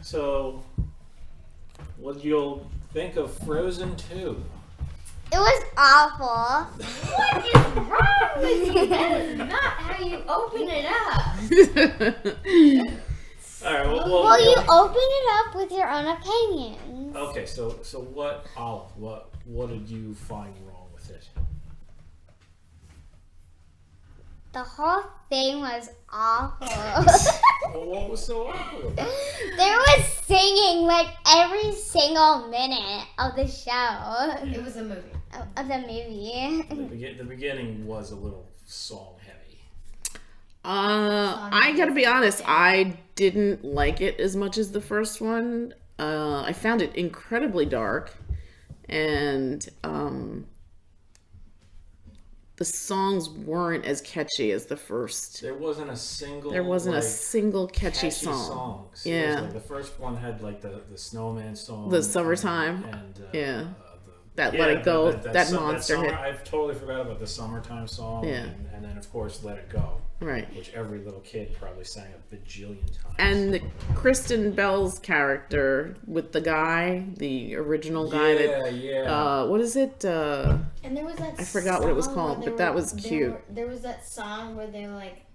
So, what you'll think of Frozen 2? It was awful. What is wrong with you? That is not how you open it up. All right. Well, you open it up with your own opinions. Okay. So what, Olive? What did you find wrong with it? The whole thing was awful. Well, what was so awful about it? There was singing like every single minute of the show. It was a movie. Of the movie. The beginning was a little song heavy. I gotta be honest, I didn't like it as much as the first one. I found it incredibly dark, and the songs weren't as catchy as the first. There wasn't a single. a single catchy song. Songs. Yeah. Like the first one had like the snowman song. The summertime. And Yeah. That Let It Go, that monster hit. I totally forgot about the summertime song. Yeah. And then of course Let It Go. Right. Which every little kid probably sang a bajillion times. And Kristen Bell's character with the guy, the original guy what is it? And there was that I forgot what it was called, but that was cute. There was that song where they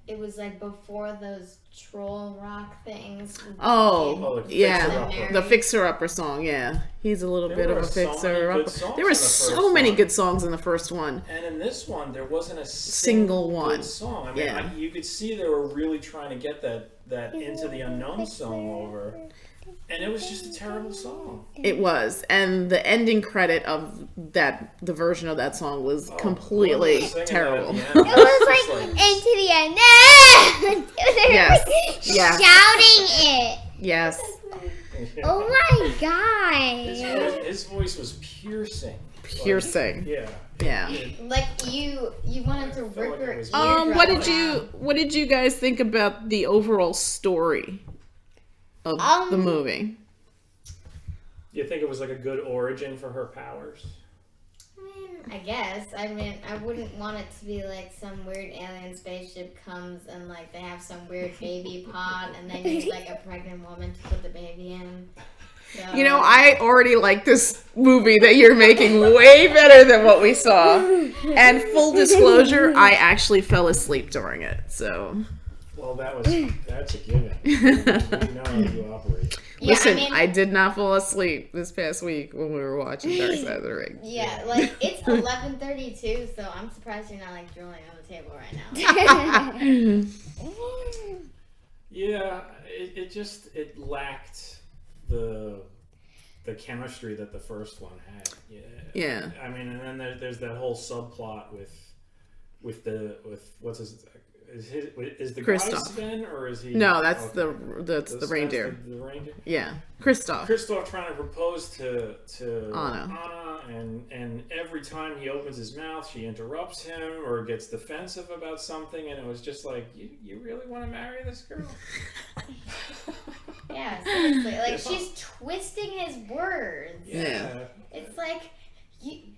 it was like before those troll rock things. The Fixer Upper song, yeah. He's a little bit of a fixer upper. There were so many good songs in the first one. And in this one, there wasn't a single one good song. I mean, you could see they were really trying to get that Into the Unknown song over. And it was just a terrible song. It was. And the ending credit of the version of that song was completely terrible. It was like Into the Unknown. Yes. Shouting it. Yes. Oh my god. His voice was piercing. Piercing. Yeah. Like you wanted to rip her eardrum what did you guys think about the overall story of the movie? You think it was like a good origin for her powers? I guess. I mean, I wouldn't want it to be like some weird alien spaceship comes and like they have some weird baby pod and they need like a pregnant woman to put the baby in. So. You know, I already like this movie that you're making way better than what we saw. And full disclosure, I actually fell asleep during it. So. Well, that's a given. You know how you operate. Yeah, Listen, I did not fall asleep this past week when we were watching Dark Side of the Ring. Yeah, like it's 11:32, so I'm surprised you're not like drooling on the table right now. Yeah, it lacked the chemistry that the first one had. Yeah. I mean, and then there's that whole subplot with what's his. Is the Kristoff. guy Sven or is he? No, that's the reindeer. The reindeer. Yeah, Kristoff. Kristoff trying to propose to Anna, and every time he opens his mouth, she interrupts him or gets defensive about something, and it was just like, you really want to marry this girl? Yeah, seriously, like she's twisting his words. Yeah. It's like.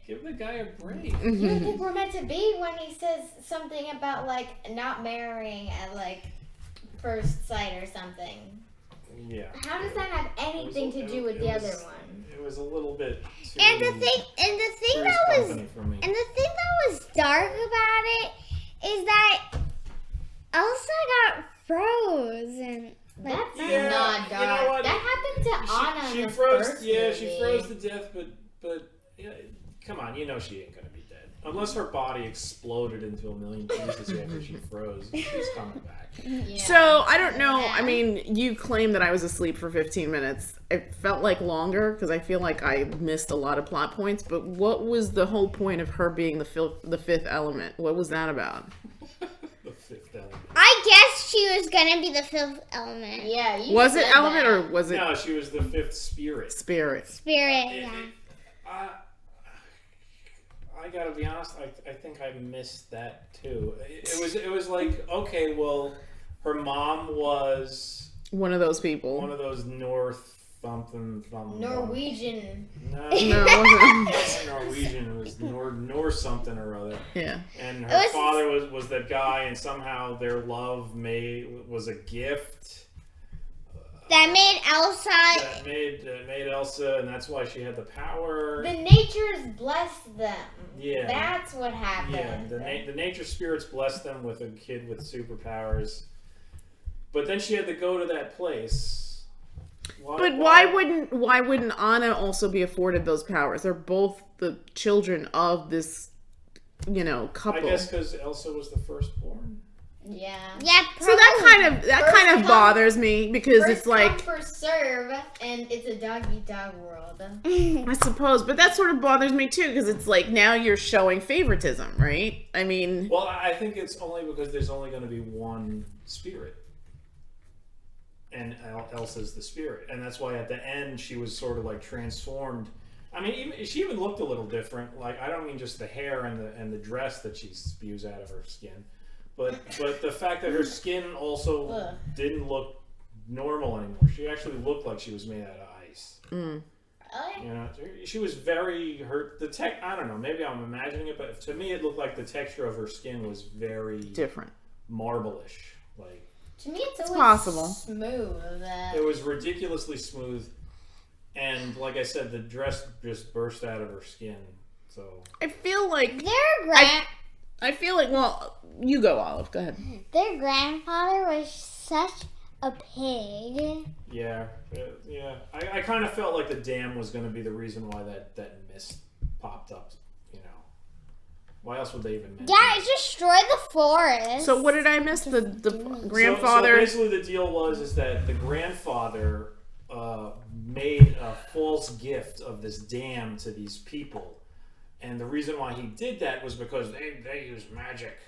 Give the guy a break. You don't think we're meant to be when he says something about like not marrying at like first sight or something? Yeah. How does that have anything to do with the other one? It was a little bit. And the thing that was dark about it is that Elsa got frozen. Like, That's Yeah, not you know dark. what? That happened to Anna She in the froze. first Yeah, movie. she froze to death, but yeah, come on, you know she ain't gonna be dead unless her body exploded into a million pieces after she froze. She's coming back. Yeah. So, I don't know. I mean, you claim that I was asleep for 15 minutes. It felt like longer because I feel like I missed a lot of plot points. But what was the whole point of her being the fifth element? What was that about? The fifth element. I guess she was gonna be the fifth element. Yeah, you Was it said element that. or was it No, she was the fifth spirit. spirit? Spirit, yeah. I gotta be honest. I think I missed that too. It was like, okay, well, her mom was One of those people. one of those North something. Norwegian. No, No, it wasn't. it wasn't Norwegian. It was Nor something or other. Yeah. And It her was- father was that guy, and somehow their love was a gift. That made Elsa. That made Elsa, and that's why she had the power. The natures blessed them. Yeah. That's what happened. Yeah, the nature spirits blessed them with a kid with superpowers. But then she had to go to that place. Why wouldn't Anna also be afforded those powers? They're both the children of this, couple. I guess because Elsa was the firstborn. Yeah. Yeah. So that kind of bothers me because First it's like, come, first serve, and it's a dog-eat-dog world. I suppose, but that sort of bothers me too because it's like now you're showing favoritism, right? I mean, well, I think it's only because there's only going to be one spirit, and Elsa's the spirit, and that's why at the end she was sort of like transformed. I mean, she even looked a little different. Like, I don't mean just the hair and the dress that she spews out of her skin, but the fact that her skin also didn't look normal anymore. She actually looked like she was made out of ice. Mm. She was very hurt. I don't know. Maybe I'm imagining it, but to me, it looked like the texture of her skin was very different, marble-ish. Like, to me, it's always possible. Smooth. It was ridiculously smooth. And like I said, the dress just burst out of her skin. So I feel like well, you go, Olive. Go ahead. Their grandfather was such a pig. Yeah. I kind of felt like the dam was going to be the reason why that mist popped up. Why else would they even mention Yeah, it destroyed the forest. So what did I miss? The grandfather. So basically, the deal is that the grandfather made a false gift of this dam to these people, and the reason why he did that was because they use magic,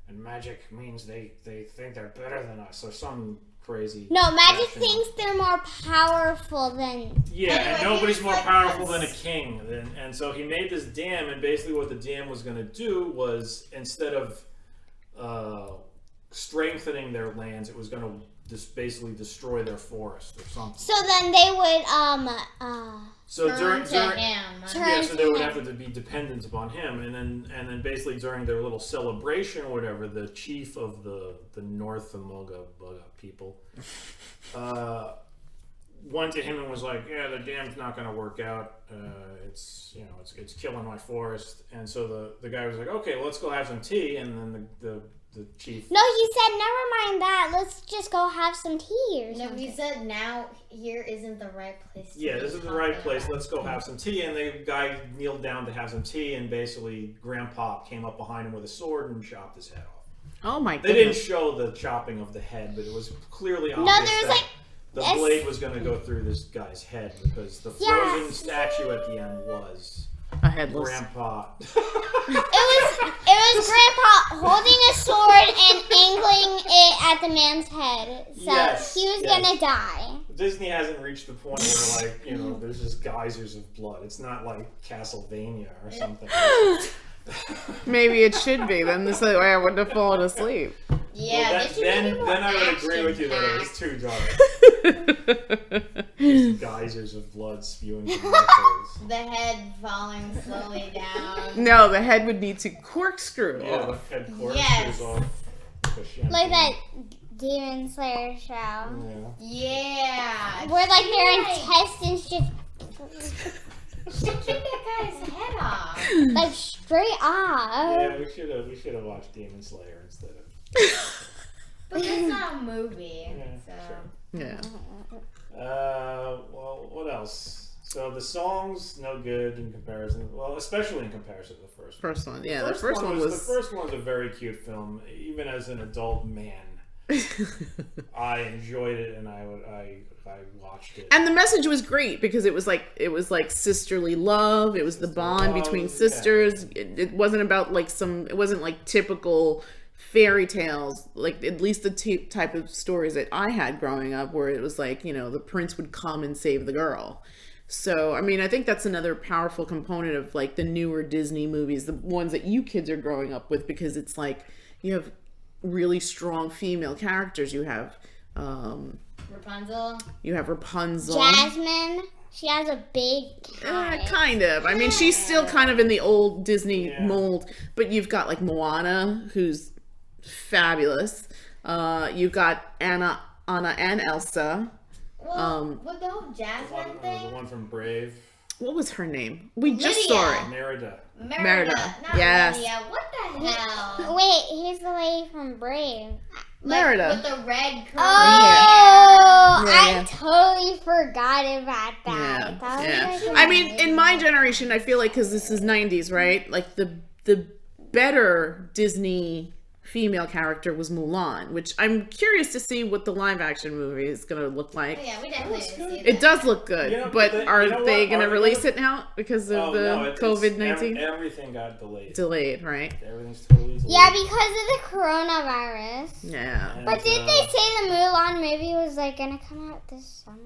and magic means they think they're better than us, or some crazy. No, magic rationale. thinks they're more powerful than. Yeah, Anyway, and nobody's he more was like powerful this. than a king, and so he made this dam, and basically what the dam was going to do was instead of strengthening their lands, it was going to just basically destroy their forest or something. So then they would So Turn to him. so they would have to be dependent upon him, and then basically during their little celebration or whatever, the chief of the North Amoga people went to him and was like, "Yeah, the dam's not going to work out. It's killing my forest." And so the guy was like, "Okay, well, let's go have some tea." And then the chief. No, he said, "Never mind that. Let's just go have some tea or No, something." he said now here isn't the right place. Yeah, this is the right place. Let's go have some tea. And the guy kneeled down to have some tea, and basically Grandpa came up behind him with a sword and chopped his head off. Oh my They didn't goodness. show the chopping of the head, but it was clearly No, obvious there was, that like, the a- blade was going to go through this guy's head because the frozen statue at the end was A headless. Grandpa. It was Grandpa holding a sword and angling it at the man's head. So Yes, he was yes. gonna die. Disney hasn't reached the point where, there's just geysers of blood. It's not like Castlevania or something. Maybe it should be. Then this way I wouldn't have fallen asleep. Yeah, Well, they should make it more then I would agree with you that it was action-packed. too dark. Just geysers of blood spewing from their face. The head falling slowly down. No, the head would need to corkscrew Yeah, the off. head corkscrews Yes. off. The champagne. Like that Demon Slayer show. Yeah. Yeah. Where like their Right. intestines just Should kick that guy's head off. like straight off. Yeah, we should have watched Demon Slayer instead of. But that's not a movie. Yeah, So. sure. Yeah. Well, what else? So the songs no good in comparison. Well, especially in comparison to the first one. First one. Yeah, the first one the was. first one's a very cute film. Even as an adult man, I enjoyed it and I watched it. And the message was great because it was like sisterly love. It was the bond love, between yeah. sisters. It wasn't about like it wasn't like typical fairy tales, like at least the type of stories that I had growing up where it was like, the prince would come and save the girl. So, I mean, I think that's another powerful component of like the newer Disney movies, the ones that you kids are growing up with, because it's like you have really strong female characters. You have Rapunzel. Jasmine, she has a big cat. Kind of. I mean, she's still kind of in the old Disney Yeah. mold, but you've got like Moana, who's fabulous. You've got Anna and Elsa. Well, with the whole The Jasmine one, thing, the one from Brave, What was her name? We just Lydia. saw it. Merida. Merida, not Yes. Lydia. What the hell? Wait, here's the lady from Brave. Merida. With the red curly Oh, Yeah, I yeah. totally forgot about that. Yeah, That was yeah. like I mean, in amazing. my generation, I feel like because this is '90s, right? Like the better Disney female character was Mulan, which I'm curious to see what the live action movie is gonna look like. Oh, yeah, we definitely Looks didn't see good. that. It does look good, You know, but you are know they what? gonna Are they release gonna- it now because of Oh, the no, COVID-19? Everything got delayed. Delayed, right? Everything's totally delayed. Yeah, because of the coronavirus. Yeah. And, But did they say the Mulan movie was like gonna come out this summer?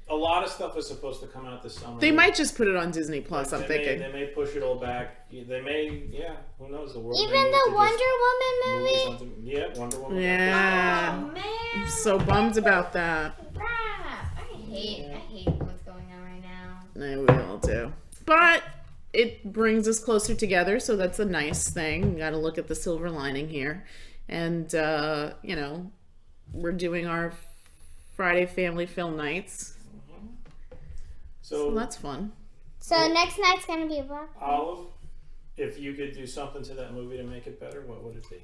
a lot of stuff was supposed to come out this summer. They might just put it on Disney Plus. I'm thinking. They may push it all back. They may, yeah. Who knows? The world. may Even move the to Wonder just Woman move or movie? something. Yeah, Wonder Woman. Yeah. Oh, man. I'm so bummed about that. Crap. I hate what's going on right now. No, we all do. But it brings us closer together, so that's a nice thing. We got to look at the silver lining here. And, you know, we're doing our Friday family film nights. So So, that's fun. So next night's gonna be Black. Olive, if you could do something to that movie to make it better, what would it be?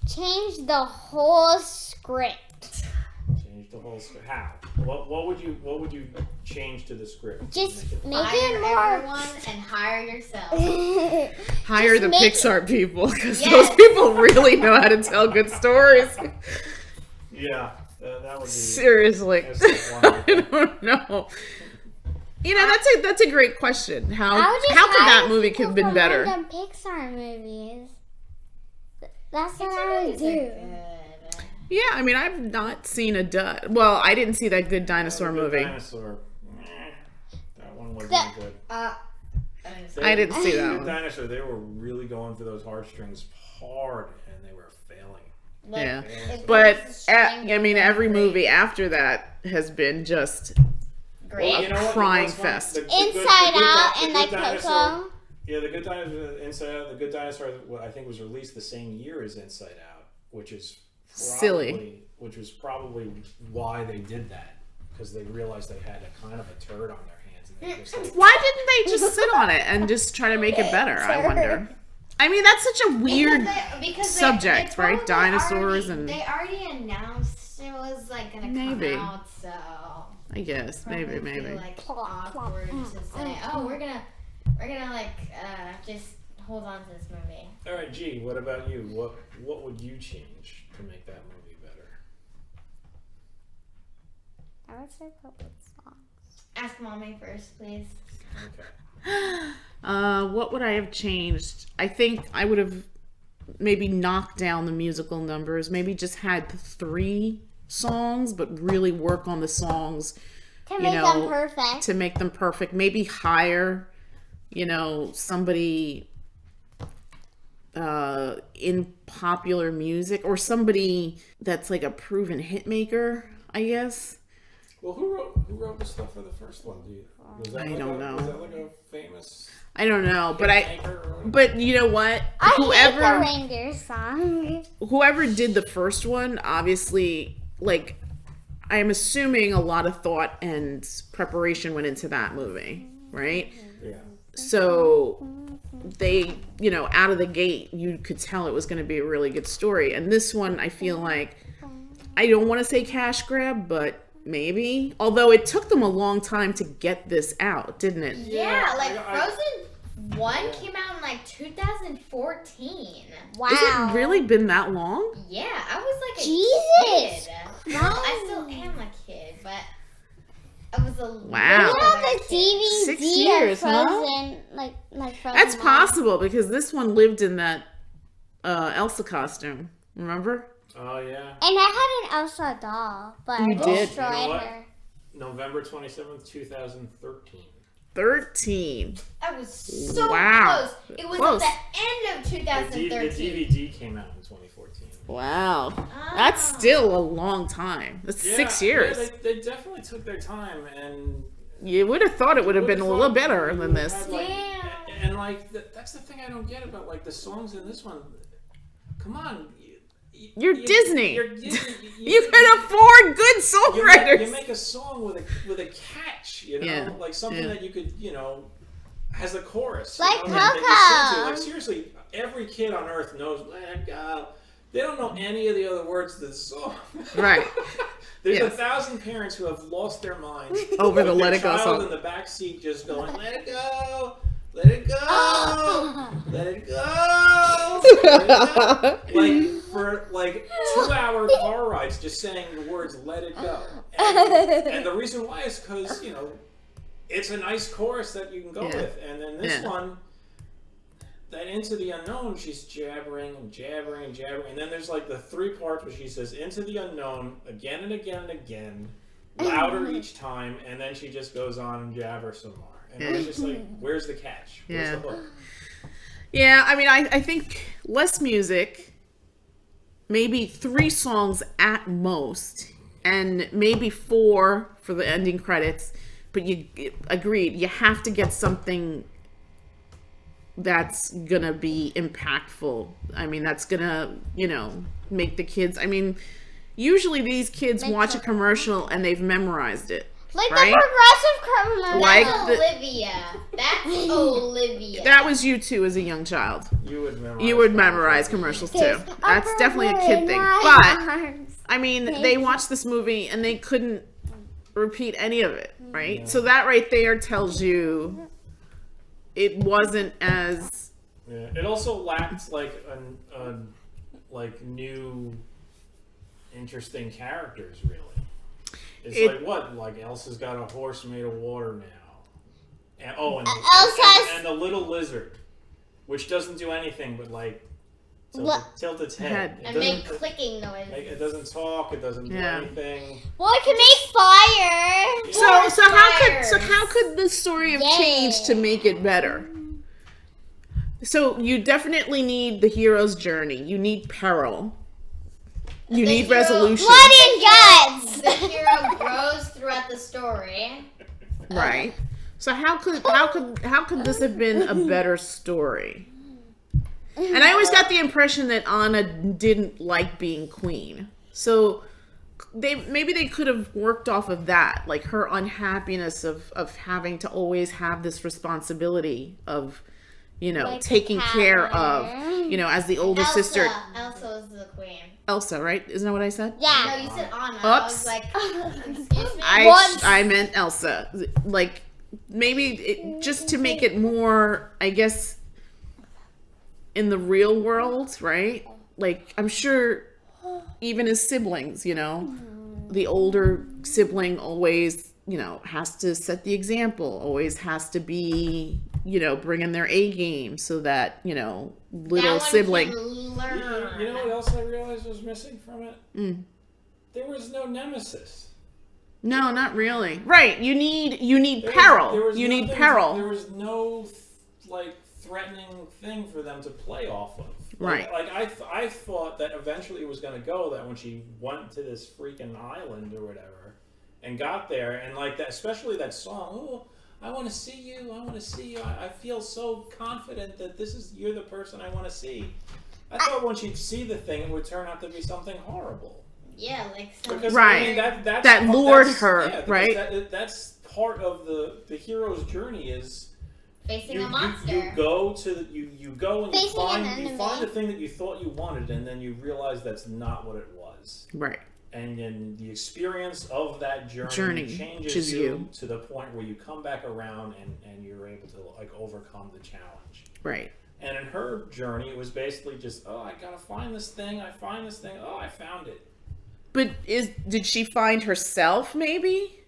Change the whole script. Change the whole script. How? What would you change to the script? to Just make it make Fire it more. everyone and hire yourself. Hire Just the make Pixar people, because Yes. those people really know how to tell good stories. Yeah, that would be. Seriously. That's like one I right there. don't know. You know, that's a great question. I How would just could that hire movie people could have been from better? random Pixar movies. That's what Pixar I would movies are do. good. Yeah, I mean, I've not seen Well, I didn't see that Good Dinosaur Good movie. Dinosaur. That one wasn't That- good. I didn't see that Good one. Dinosaur. They were really going for those heartstrings hard, and they were failing. Like, Yeah. if But, it's a string, I mean, then every great. movie after that has been just... Great. Well, you know what? crying What's funny? fest. The good- Inside the good Out Di- the and Good like Dinosaur- Coco. Yeah, the Good Dinosaur, Inside Out. The Good Dinosaur, I think, was released the same year as Inside Out, which is Silly. Which was probably why they did that, because they realized they had a kind of a turd on their hands, and they just like, Why didn't they just sit on it and just try to make it better, I wonder? I mean, that's such a weird... Because subject, right? probably Dinosaurs already, and- They already announced it was like gonna Maybe. come out, so I guess, maybe. probably feel, like awkward to say, oh, we're gonna like just hold on to this movie. all right, G, what about you? What would you change to make that movie better? I would say public songs. Ask mommy first, please. Okay. What would I have changed? I think I would have maybe knocked down the musical numbers. Maybe just had 3 songs, but really work on the songs To make them perfect. to make them perfect. Maybe hire, somebody in popular music, or somebody that's like a proven hit maker, I guess. Well, who wrote the stuff for the first one? Was that I like don't know. Was that like a famous I don't know, but anchor or whatever? but you know what? I hate the reindeer song. Whoever did the first one, obviously, like, I'm assuming a lot of thought and preparation went into that movie, right? Yeah. So they, out of the gate, you could tell it was going to be a really good story. And this one, I feel like, I don't want to say cash grab, but maybe. Although it took them a long time to get this out, didn't it? Yeah, like I- Frozen 1 came out in like 2014. Wow. Has it really been that long? Yeah, I was like a Jesus kid. Well, I still am a kid, but I was a Wow. You know the DVD 6 years, of huh? Frozen, like Frozen. That's 1. possible, because this one lived in that Elsa costume. Remember? Oh yeah. And I had an Elsa doll, but You I did? destroyed You know what? her. November 27th, 2013. 13. I was so Wow. close. It was Close. at the end of The 2013. DVD came out in 2014. Wow. That's still a long time. That's 6 years. Yeah, they definitely took their time, and You would have thought it would have been a little better than this. had, like, Damn. and like that's the thing I don't get about like the songs in this one. Come on, You're Disney. You're Disney. You can afford good You songwriters. make a song with a catch, you know, Yeah. like something Yeah. that you could, you know, has a chorus. Like you know, that you sing to. Coco. Like seriously, every kid on earth knows "Let It Go." They don't know any of the other words to the song. Right. There's Yes. 1,000 parents who have lost their minds Over the with Let their It Go child song. in the back seat just going, "Let it go, let it go, let it go." Let it go. Like for like 2-hour car rides, just saying the words "Let it go," and the reason why is because you know it's a nice chorus that you can go Yeah. with, and then this Yeah. one. That Into the Unknown, she's jabbering and jabbering and jabbering. And then there's like the 3 parts where she says Into the Unknown again and again and again, louder each time, and then she just goes on and jabbers some more. And it was just like, where's the catch? Where's the hook? Yeah, I mean, I think less music, maybe 3 songs at most, and maybe 4 for the ending credits. But you agreed, you have to get something that's gonna be impactful. I mean, that's gonna, you know, make the kids. I mean, usually these kids watch a commercial and they've memorized it. Like Right? the progressive criminal. Like That's the- Olivia. That's Olivia. That was you too as a young child. You You would memorize commercials too. That's definitely a kid thing. But I mean, they watched this movie and they couldn't repeat any of it, right? Yeah. So that right there tells you it wasn't as Yeah. It also lacked like a like new, interesting characters. Really, it's It- like what? Like Elsa's got a horse made of water now, and Elsa's- and the little lizard, which doesn't do anything but like tilt its head. Head. It and doesn't- make clicking noises. It doesn't talk. It doesn't do Yeah. anything. Well, it can make fire. so how could the story have changed to Yeah. make it better? So you definitely need the hero's journey. You need peril. You The need hero- resolution. Blood and guts. The hero grows throughout the story. Right. So how could this have been a better story? And I always got the impression that Anna didn't like being queen. So maybe they could have worked off of that, like her unhappiness of having to always have this responsibility of, you know, Like the taking care of, power. you know, as the older Elsa. sister. Elsa was the queen. Elsa, right? Isn't that what I said? No, Yeah. you said Anna. I Oops. was like, excuse me? I meant Elsa. Like maybe just to make it more, I guess, in the real world, right? Like I'm sure even as siblings, you know, the older sibling always, you know, has to set the example, always has to be, you know, bringing their A game so that, you know, little That one sibling. can learn. You know what else I realized was missing from it? Mm. There was no nemesis. No, not really. Right. You need There peril. was You need nothing- peril. There was no like threatening thing for them to play off of. Right. Like I thought that eventually it was going to go that when she went to this freaking island or whatever, and got there and like that, especially that song. Oh, I want to see you. I want to see you. I feel so confident that you're the person I want to see. I thought when she'd see the thing, it would turn out to be something horrible. Yeah, like some Because Right. I mean, that's That lured that's- her, yeah, because right? That's part of the hero's journey is facing a monster. you go to you go and you Facing an find enemy. the thing that you thought you wanted, and then you realize that's not what it was. Right. And then the experience of that Journey changes changes you you. to the point where you come back around and you're able to like overcome the challenge. Right. And in her journey, it was basically just, oh, I gotta find this thing. I find this thing. Oh, I found it. But did she find herself maybe?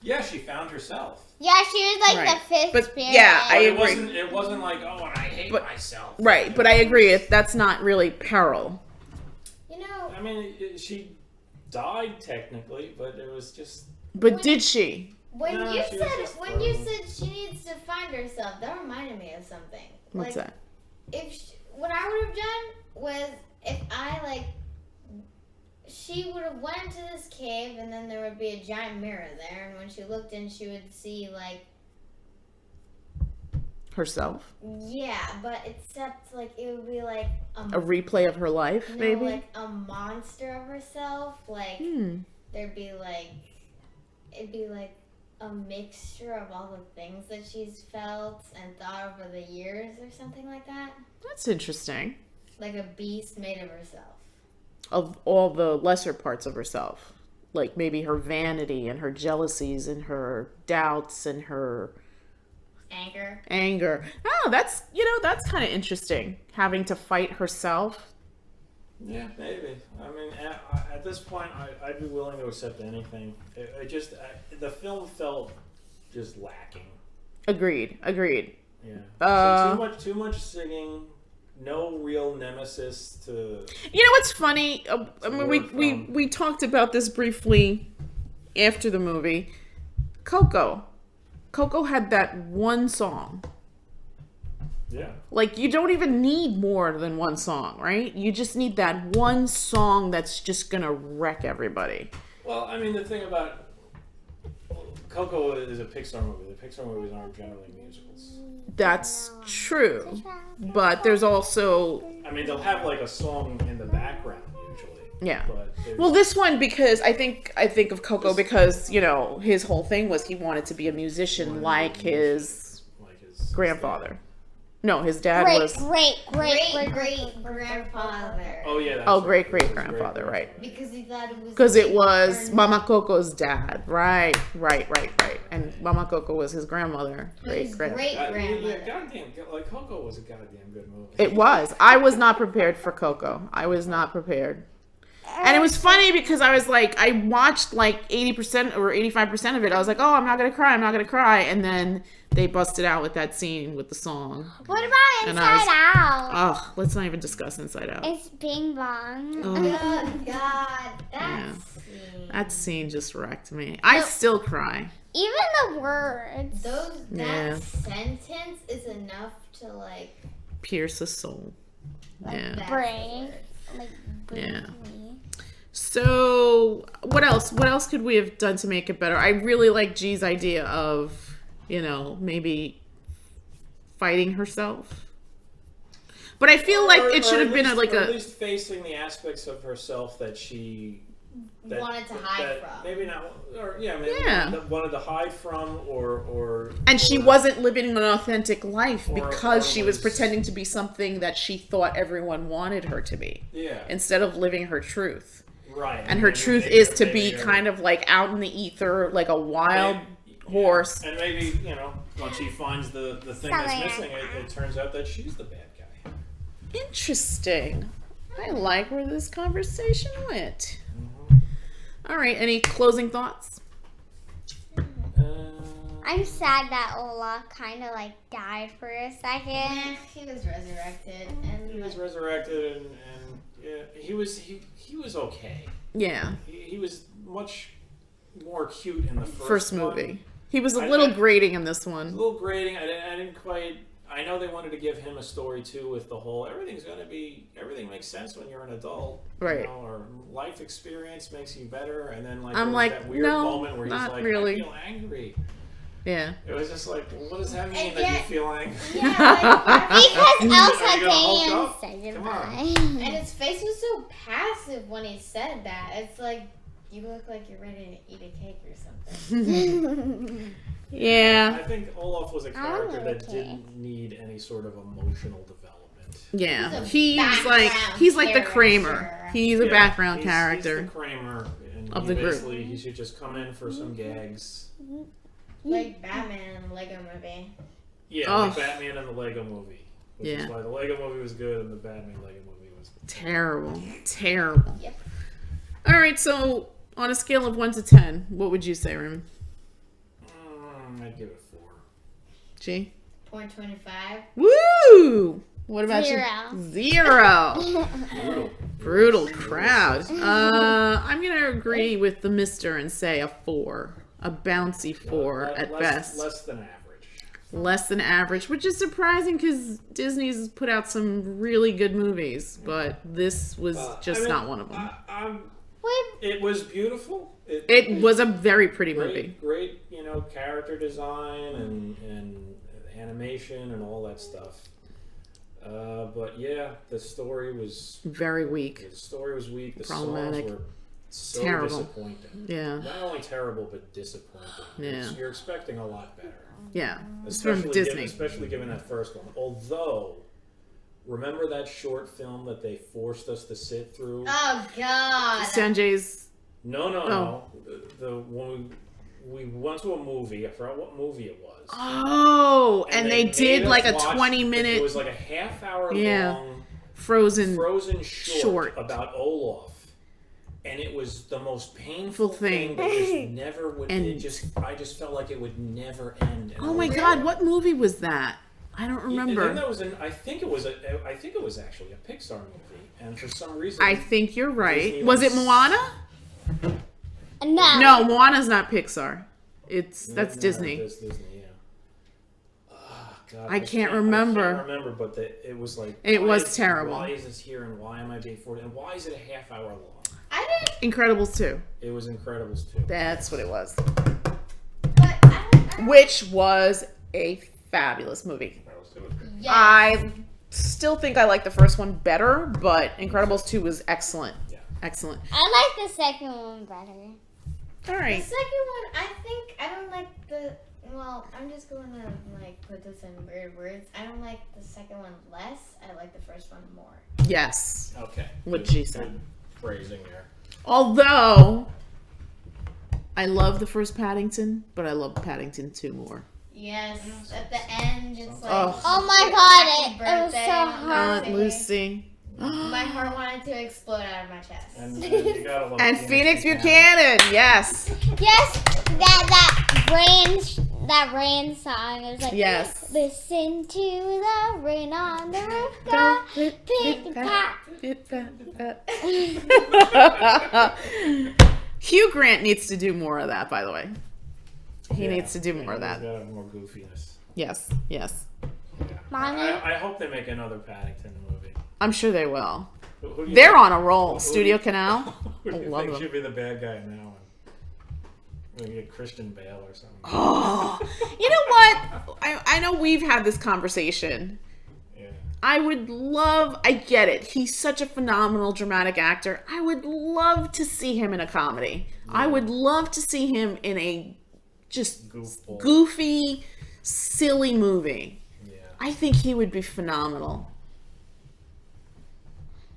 Yeah, she found herself. Yeah, she was like Right. the fifth But, spirit. yeah, I But agree. It wasn't like, oh, and I hate But- myself. Right, but I agree. That's not really peril. You know, I mean, she died technically, but it was just. But did she? when No, you she was said just she needs to find herself, that reminded me of something. What's like, that? What I would have done was if I she would have went into this cave and then there would be a giant mirror there, and when she looked in, she would see herself. Yeah, but except like it would be like A replay of her life, no, maybe. like a monster of herself. Like there'd be like it'd be like a mixture of all the things that she's felt and thought over the years or something like that. That's interesting. Like a beast made of herself. Of all the lesser parts of herself, like maybe her vanity and her jealousies and her doubts and her anger. Oh, that's kind of interesting, having to fight herself. Yeah, maybe. I mean, at this point, I'd be willing to accept anything. The film felt just lacking. Agreed. Yeah. So too much singing. No real nemesis to. You know what's funny? I mean, we talked about this briefly after the movie. Coco had that one song. Yeah. Like, you don't even need more than one song, right? You just need that one song that's just gonna wreck everybody. Well, I mean, the thing about Coco is a Pixar movie. The Pixar movies aren't generally musicals. That's true. But there's also... I mean, they'll have like a song in the background usually. Yeah. But Well, this one, because I think of Coco because, his whole thing was he wanted to be a musician like his grandfather. No, his dad was... Great grandfather. Oh, yeah. That's great grandfather, right. Because he thought it was. Because it was Mama Coco's dad. Right. And Mama Coco was his grandmother. Great grandmother. Yeah, goddamn. Like, Coco was a goddamn good movie. It was. I was not prepared for Coco. I was not prepared. And it was funny because I was like, I watched like 80% or 85% of it. I was like, oh, I'm not going to cry. And then they busted out with that scene with the song. What about Inside Out? Oh, let's not even discuss Inside Out. It's Bing Bong. Oh, God. That scene just wrecked me. I still cry. Even the words. That sentence is enough to like pierce a soul. Yeah. Break. Yeah. So, what else? What else could we have done to make it better? I really like G's idea of, maybe fighting herself. But I feel like it should have been at least facing the aspects of herself that she wanted to hide from. Maybe not, or wanted to hide from, or. And she wasn't living an authentic life because she was pretending to be something that she thought everyone wanted her to be. Yeah. Instead of living her truth. Right. And her truth is to be kind of like out in the ether, like a wild horse. And maybe, once she finds the thing that's missing, it turns out that she's the bad guy. Interesting. I like where this conversation went. Mm-hmm. All right, any closing thoughts? I'm sad that Olaf kind of died for a second. He was resurrected, and yeah, he was okay. Yeah. He was much more cute in the first movie. one. He was a little grating in this one. A little grating. I didn't quite. I know they wanted to give him a story too, with the whole everything makes sense when you're an adult, right? Or life experience makes you better, and then I'm like, that weird no, moment where he's not like, really. I feel angry. Yeah. It was just like, well, what does that mean that you feel angry? Yeah, because Elsa Are you gonna came Hulk and up? said Come on. goodbye. and his face was so passive when he said that. It's like, you look like you're ready to eat a cake or something. Yeah. I think Olaf was a character that didn't need any sort of emotional development. Yeah. He's like the Kramer. He's a background character. He's the Kramer of the group. He should just come in for some gags. Like Batman in the Lego movie. Yeah, like Batman in the Lego movie. Which is why the Lego movie was good and the Batman Lego movie was terrible. Yep. All right, so on a scale of 1 to 10, what would you say, Rim? I'd give it 4. G? 0.25. Woo! What about 0. you? 0. Brutal crowd. I'm gonna agree with the Mister and say a 4, a bouncy 4 at best. Less than average. Less than average, which is surprising because Disney's put out some really good movies, but this was not one of them. It was beautiful. It was a very pretty movie. Great, character design and animation and all that stuff. But yeah, the story was Very weak. weak. The Problematic. songs were so Terrible. disappointing. Yeah. Not only terrible, but disappointing. Yeah. You're expecting a lot better. Yeah. It's from Disney. Especially given that first one. Although, remember that short film that they forced us to sit through? Oh God. Sanjay's. No. The when we went to a movie. I forgot what movie it was. Oh, and they made did us like a watch- 20-minute It was like a half-hour Yeah. long Frozen. short about Olaf, and it was the most painful thing. that just never would. And- I just felt like it would never end. And Oh I my was- God, what movie was that? I don't And then remember. that was I think it was actually a Pixar movie, and for some reason I think you're right. Disney Was it was- Moana? No. No, Moana's not Pixar. That's No, Disney. That's Disney, yeah. Ah, God, I can't remember. I can't remember, but it was like It why was is- terrible. Why is this here, and why am I being forced? And why is it a half hour long? I didn't. Incredibles 2. It was Incredibles too. That's what it was. But I don't. Which was a fabulous movie. Yeah. I still think I like the first one better, but Incredibles 2 was excellent. Yeah. Excellent. I like the second one better. All The right. second one, I think I don't like the. Well, I'm just going to like put this in weird words. I don't like the second one less. I like the first one more. Yes. Okay. What Good- she said. good Phrasing there. Although I love the first Paddington, but I love Paddington 2 more. Yes, at the end, it's like. Oh. Oh my God, Happy it was birthday so on hard. Aunt Lucy. My heart wanted to explode out of my chest. And you gotta love And Phoenix Buchanan, yes. Yes, that rain song. It was like, Yes. listen to the rain on the roof. Go, pick pop. Hugh Grant needs to do more of that, by the way. He Yeah, needs to do more of he's that. gotta have more goofiness. Yes, yes. Yeah. Mommy? I hope they make another Paddington movie. I'm sure they will. Who do you They're think- on a roll. who do Studio you- Canal. Who do I you love think them. should be the bad guy in that one? Maybe a Christian Bale or something. Oh, you know what? I know we've had this conversation. Yeah. I would love, I get it. He's such a phenomenal dramatic actor. I would love to see him in a comedy. I would love to see him in a just Goofball. goofy, silly movie. Yeah. I think he would be phenomenal.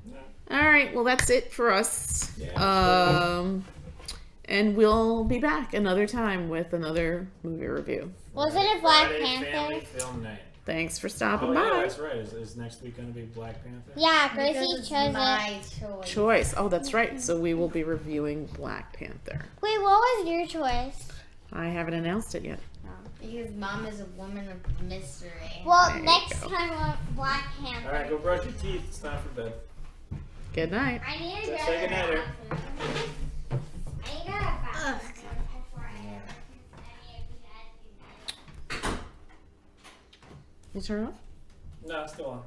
Yeah. All right, well, that's it for us. Yeah, And we'll be back another time with another movie review. Was it a Black Friday Panther? Family Film Night. Thanks for Oh, stopping yeah, by. that's right. Is next week going to be Black Panther? Yeah, Because Gracie it's chose it. my choice. Choice. Oh, that's right. So we will be reviewing Black Panther. Wait, what was your choice? I haven't announced it yet. Because mom is a woman of mystery. Well, There you next go. time on Black Panther. All right, go brush your teeth. It's time for bed. Good night. I need to Say go to the goodnight, Eric. bathroom. I need to go to the bathroom before I go. You turn it off? No, it's still on.